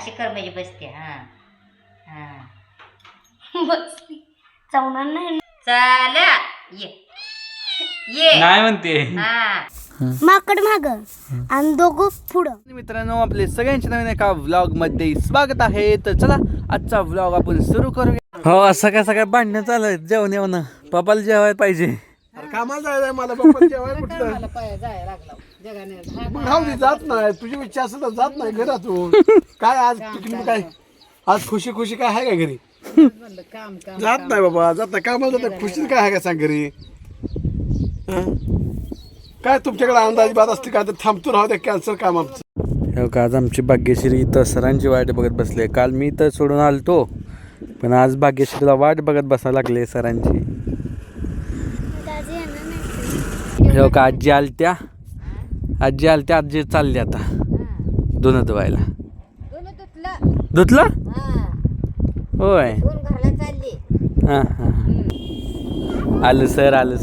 अशी कर म्हणजे बसते. हा हा बसली चावणार नाही. चला ये ये नाही म्हणते. हा माकड माग आणि दोघं पुढं. मित्रांनो आपले सगळ्यांचे नवीन एका व्लॉग मध्ये स्वागत आहे. तर चला आजचा व्लॉग आपण सुरू करूया. हो सकाळ सकाळ भांडणं चालू आहेत. जेवण येऊन पप्पाला जेवायला पाहिजे. कामाला जायला मला पप्पा जेवायला कुठलं मग राहू दे, जात नाही. तुझी इच्छा असेल तर जात नाही घरातून. काय आज पिकनिक काय आज खुशी खुशी काय आहे का घरी? जात नाही बाबा, जात नाही. कामाला जात नाही. खुशी काय आहे का सांग घरी? हं? काय तुमच्याकडे अंदाज बात असते का? तर थांबतो राहू द्या, कॅन्सल काम आमचं. हो का आज आमची भाग्यश्री इथं सरांची वाट बघत बसले. काल मी इथं सोडून आलतो पण आज भाग्यश्रीला वाट बघत बसायला लागले सरांची. हो का आजी आलत्या आजी चालली आता धुणं धुवायला. धुतलं होय. हां हां आलं सर आलं.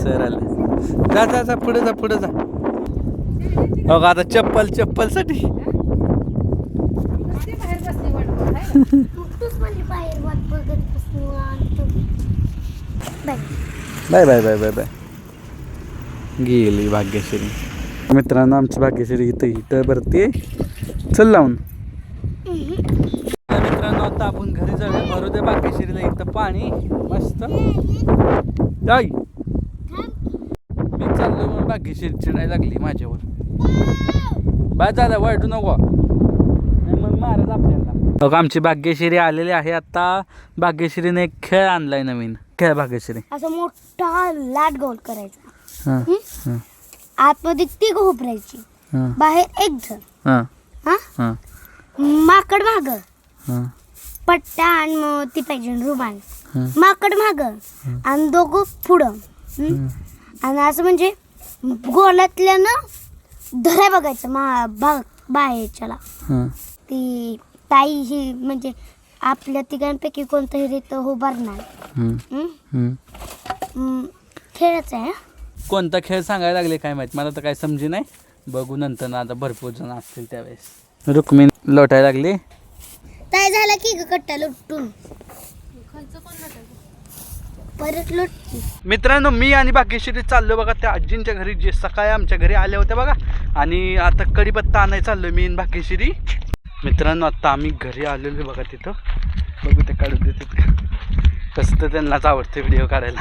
जा पुढे जा. हो का आता चप्पलसाठी बाय गेली भाग्यश्री. मित्रांनो आमची भाग्यश्री इथं भरते. चल लावून. मित्रांनो आता आपण घरी जाऊया. भरू दे भाग्यश्रीला इथं पाणी मस्त. जाई मी चाललो मग भाग्यश्री चिडायला लागली माझ्यावर. बाय झालं वाईट नको मग मारत आपल्याला. बघ आमची भाग्यश्री आलेली आहे. आता भाग्यश्रीने एक खेळ आणलाय नवीन. खेळ भाग्यश्री असं मोठा लाट गोल करायचा. हां आतमध्ये ती घोपरायची, बाहेर एक जण. हां हा माकड माग हां पट्टा आणि मग ती पाहिजे रुमाल. माकड माग आणि दोघं पुढं. आणि असं म्हणजे गोलातल्यानं धरा बघायचं बाहेरच्याला. ती ताई ही म्हणजे आपल्या तिघांपैकी कोणतंही रीत उभारणार. खेळच आहे. कोणता खेळ सांगायला लागले काय माहित मला तर काय समजी नाही. बघू नंतर ना आता भरपूर जण असतील त्यावेळेस. रुक्मिणी लोटायला लागली. काय झालं की ग कट्टा लुटून परत लुटली. मित्रांनो मी आणि भाग्यश्री चाललो बघा त्या आजींच्या घरी जे सकाळी आमच्या घरी आल्या होत्या बघा. आणि आता कढीपत्ता आणायला चाललो मी आणि भाग्यश्री. मित्रांनो आता आम्ही घरी आलेलो बघा. तिथं बघू ते काढून देतात का. कसं तर त्यांनाच आवडते व्हिडिओ काढायला.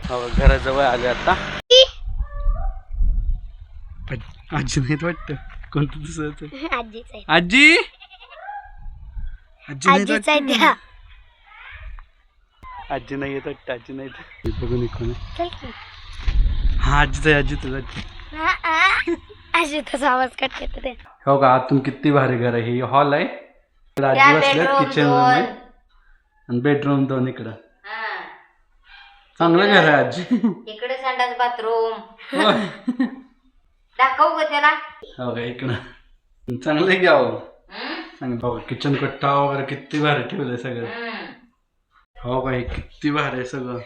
हो घराजवळ आले आता. आजी नाहीत वाटतं. कोणतं दुसरं आजीच आहे. आजी आजीच आहे त्या. आजी नाही येत वाटतं. आजी नाही येत. बघून कोण चल की. हा आजीच आहे. आजी तुझा आजी तसा आवाज काढते ते. हो का आतून किती भारी घर आहे. ही हॉल आहे. इकडे आजी बसल्यात. किचन रूम आहे आणि बेडरूम 2 इकडं. चांगलं घर आहे आजी. इकडे संडास बाथरूम दाखवू ग त्याला. हो का इकडं चांगलं घ्यावं. चांगलं बघा किचन कट्टा वगैरे किती भारी ठेवलंय सगळं. हो का किती भारी आहे सगळं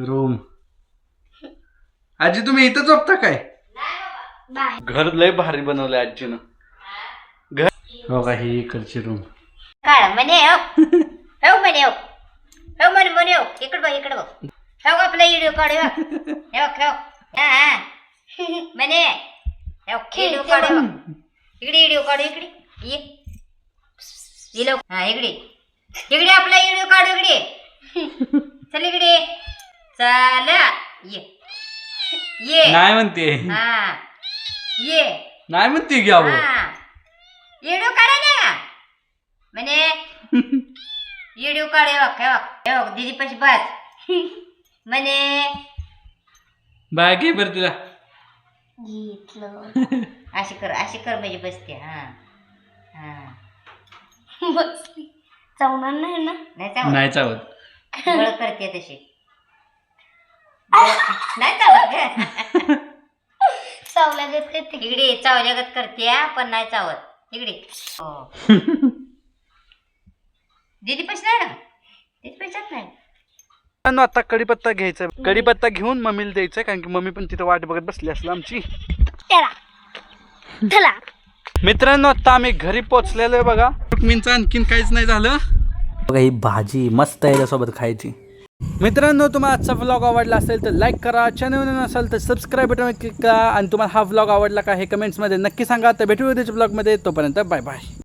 रूम. आजी तुम्ही इथं झोपता काय? घर लय भारी बनवलंय आजीनं घर. हो का ही इकडची रूम. काय म्हणे म्हणे इकडे बघ ठेव आपला व्हिडिओ काढू. ठेव हा म्हणे व्हिडिओ काढू. इकडे व्हिडिओ काढू. इकडे ये हा इकडे आपला व्हिडिओ काढू. इकडे चल इकडे चल ये नाही म्हणते. हा ये नाही म्हणते घ्यावं. व्हिडिओ काढा ना म्हणे व्हिडिओ काढ. दीदी पाशी बस म्हणे बाय घे बरं तिला. घेतलं. अशी कर म्हणजे बसते. हा बसली चावणार नाही ना. नाही चावत. बळ करते तशी. नाही चावत ग. चावल्यागत करते. इकडे चावल्यागत करते पण नाही चावत. इकडे दीदी पैसे नाही ना. दीदी पैशात नाही. आता कढीपत्ता घ्यायचा. कढीपत्ता घेऊन मम्मीला द्यायचा कारण की मम्मी पण तिथं वाट बघत बसली असेल आमची. चला मित्रांनो आता आम्ही घरी पोचलेलो आहे बघा. रुक्मिणीचं आणखीन काहीच नाही झालं बघा. ही भाजी मस्त आहे याच्यासोबत खायची. मित्रांनो तुम्हाला आजचा व्लॉग आवडला असेल तर लाईक करा, चॅनल नसेल तर सबस्क्राईब बटन क्लिक करा आणि तुम्हाला हा व्लॉग आवडला का हे कमेंट्समध्ये नक्की सांगा. तर भेटू उद्याच्या व्लॉगमध्ये. तोपर्यंत बाय बाय.